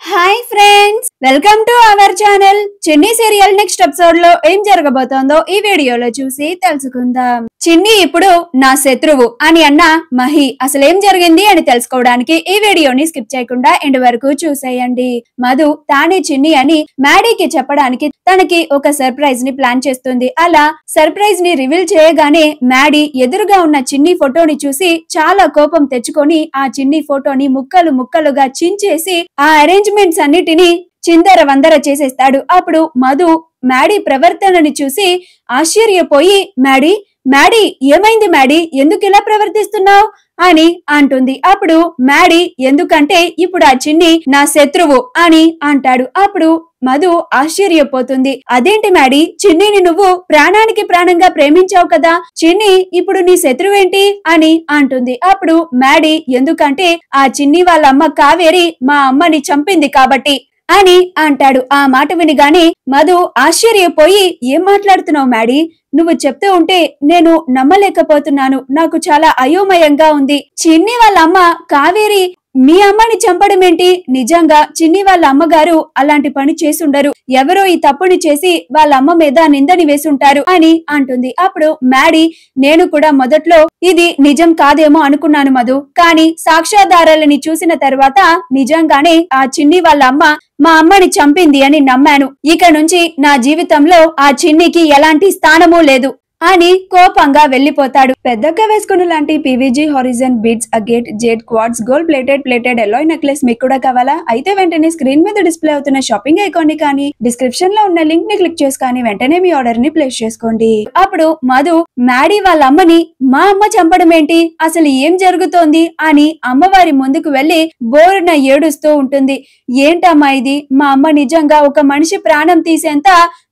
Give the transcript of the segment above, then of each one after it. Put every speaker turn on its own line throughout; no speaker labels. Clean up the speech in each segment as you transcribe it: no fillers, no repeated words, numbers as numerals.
Hi friends, welcome to our channel. చిన్ని serial next episode లో ఏం జరగబోతోందో ఈ వీడియోలో చూసి తెలుసుకుందాం. చిన్ని ఇప్పుడు నా శత్రువు అని అన్న మహి అసలేం జరిగింది అని తెలుసుకోవడానికి ఈ వీడియోని స్కిప్ చేయకుండా ఎండ్ వరకు చూసేయండి. మధు తానే చిన్ని అని మ్యాడీకి చెప్పడానికి తనకి ఒక సర్ప్రైజ్ ని ప్లాన్ చేస్తుంది. అలా సర్ప్రైజ్ ని రివీల్ చేయగానే మ్యాడీ ఎదురుగా ఉన్న చిన్ని ఫోటోని చూసి చాలా కోపం తెచ్చుకొని ఆ చిన్ని ఫోటోని ముక్కలు ముక్కలుగా చించేసి ఆ అరేంజ్మెంట్స్ అన్నిటినీ చిందర వందర చేసేస్తాడు. అప్పుడు మధు మ్యాడీ ప్రవర్తనని చూసి ఆశ్చర్యపోయి మ్యాడీ ఏమైంది మ్యాడీ, ఎందుకు ఇలా ప్రవర్తిస్తున్నావు అని అంటుంది. అప్పుడు మ్యాడీ ఎందుకంటే ఇప్పుడు ఆ చిన్ని నా శత్రువు అని అంటాడు. అప్పుడు మధు ఆశ్చర్యపోతుంది. అదేంటి మ్యాడీ, చిన్నిని నువ్వు ప్రాణానికి ప్రాణంగా ప్రేమించావు కదా, చిన్ని ఇప్పుడు నీ శత్రువేంటి అని అంటుంది. అప్పుడు మ్యాడీ ఎందుకంటే ఆ చిన్ని వాళ్ళ అమ్మ కావేరి మా అమ్మని చంపింది కాబట్టి అని అంటాడు. ఆ మాట వినిగానే మధు ఆశ్చర్యపోయి ఏం మాట్లాడుతున్నావు మ్యాడీ, నువ్వు చెప్తూ ఉంటే నేను నమ్మలేకపోతున్నాను, నాకు చాలా అయోమయంగా ఉంది. చిన్ని వాళ్ళ అమ్మ కావేరి మీ అమ్మని చంపడం ఏంటి? నిజంగా చిన్ని వాళ్ళ అమ్మగారు అలాంటి పని చేసుండరు, ఎవరో ఈ తప్పుని చేసి వాళ్ళ అమ్మ మీద నిందని వేసుంటారు అని అంటుంది. అప్పుడు మ్యాడీ నేను కూడా మొదట్లో ఇది నిజం కాదేమో అనుకున్నాను మధు, కానీ సాక్ష్యాధారాలని చూసిన తర్వాత నిజంగానే ఆ చిన్ని వాళ్ళ అమ్మ మా అమ్మని చంపింది అని నమ్మాను. ఇక నుంచి నా జీవితంలో ఆ చిన్నికి ఎలాంటి స్థానమూ లేదు అని కోపంగా వెళ్లిపోతాడు. పెద్దగా వేసుకున్న లాంటి PVG horizon beads agate jade quartz gold plated alloy necklace మీకు కూడా కావాలా? అయితే వెంటనే స్క్రీన్ మీద డిస్ప్లే అవుతున్న షాపింగ్ ఐకాన్ ని కానీ డిస్క్రిప్షన్ లో ఉన్న లింక్ ని క్లిక్ చేసి కానీ వెంటనే మీ ఆర్డర్ ని ప్లేస్ చేసుకోండి. అప్పుడు మధు మ్యాడీ వాళ్ళ అమ్మని మా అమ్మ చంపడం ఏంటి, అసలు ఏం జరుగుతోంది అని అమ్మవారి ముందుకు వెళ్లి బోరున ఏడుస్తూ ఉంటుంది. ఏంటమ్మా ఇది, మా అమ్మ నిజంగా ఒక మనిషి ప్రాణం తీసేంత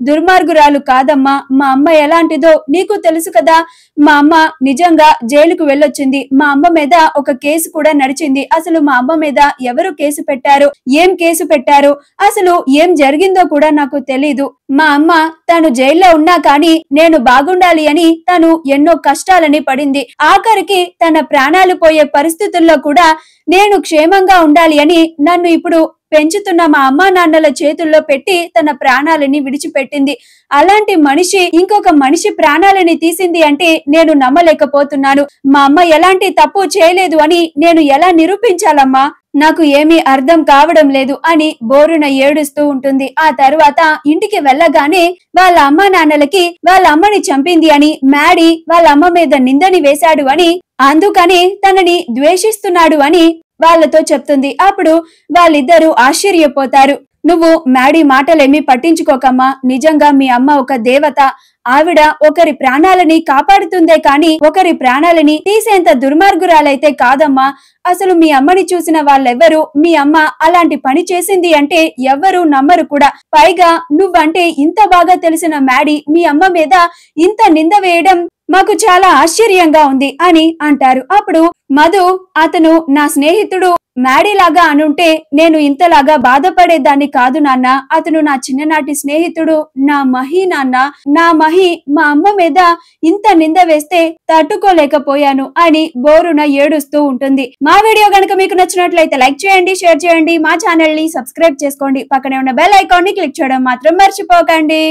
దుర్మార్గురాలు కాదమ్మా, మా అమ్మ ఎలాంటిదో నీకు తెలుసు కదా, మా అమ్మ నిజంగా జైలుకు వెళ్ళొచ్చింది, మా అమ్మ మీద ఒక కేసు కూడా నడిచింది, అసలు మా అమ్మ మీద ఎవరు కేసు పెట్టారు, ఏం కేసు పెట్టారు, అసలు ఏం జరిగిందో కూడా నాకు తెలీదు. మా అమ్మ తను జైల్లో ఉన్నా కానీ నేను బాగుండాలి అని తను ఎన్నో కష్టాలని పడింది, ఆఖరికి తన ప్రాణాలు పోయే పరిస్థితుల్లో కూడా నేను క్షేమంగా ఉండాలి అని నన్ను ఇప్పుడు పెంచుతున్న మా అమ్మా నాన్నల చేతుల్లో పెట్టి తన ప్రాణాలని విడిచిపెట్టింది. అలాంటి మనిషి ఇంకొక మనిషి ప్రాణాలని తీసింది అంటే నేను నమ్మలేకపోతున్నాను. మా అమ్మ ఎలాంటి తప్పు చేయలేదు అని నేను ఎలా నిరూపించాలమ్మా, నాకు ఏమీ అర్థం కావడం లేదు అని బోరున ఏడుస్తూ ఉంటుంది. ఆ తరువాత ఇంటికి వెళ్ళగానే వాళ్ళ అమ్మా నాన్నలకి వాళ్ళ అమ్మని చంపింది అని మ్యాడీ వాళ్ళ అమ్మ మీద నిందని వేశాడు అని అందుకని తనని ద్వేషిస్తున్నాడు అని వాళ్ళతో చెప్తుంది. అప్పుడు వాళ్ళిద్దరూ ఆశ్చర్యపోతారు. నువ్వు మ్యాడీ మాటలేమీ పట్టించుకోకమ్మా, నిజంగా మీ అమ్మ ఒక దేవత, ఆవిడ ఒకరి ప్రాణాలని కాపాడుతుందే కాని ఒకరి ప్రాణాలని తీసేంత దుర్మార్గురాలైతే కాదమ్మా, అసలు మీ అమ్మని చూసిన వాళ్ళెవ్వరూ మీ అమ్మ అలాంటి పని చేసింది అంటే ఎవ్వరూ నమ్మరు కూడా, పైగా నువ్వంటే ఇంత బాగా తెలిసిన మ్యాడీ మీ అమ్మ మీద ఇంత నింద వేయడం మాకు చాలా ఆశ్చర్యంగా ఉంది అని అంటారు. అప్పుడు మధు అతను నా స్నేహితుడు మ్యాడీ లాగా అనుంటే నేను ఇంతలాగా బాధపడేదాన్ని కాదు నాన్న, అతను నా చిన్ననాటి స్నేహితుడు నా మహి నాన్న, నా మహి మా అమ్మ మీద ఇంత నింద వేస్తే తట్టుకోలేకపోయాను అని బోరున ఏడుస్తూ ఉంటుంది. మా వీడియో గనుక మీకు నచ్చినట్లయితే లైక్ చేయండి, షేర్ చేయండి, మా ఛానల్ ని సబ్స్క్రైబ్ చేసుకోండి, పక్కనే ఉన్న బెల్ ఐకాన్ ని క్లిక్ చేయడం మాత్రం మర్చిపోకండి.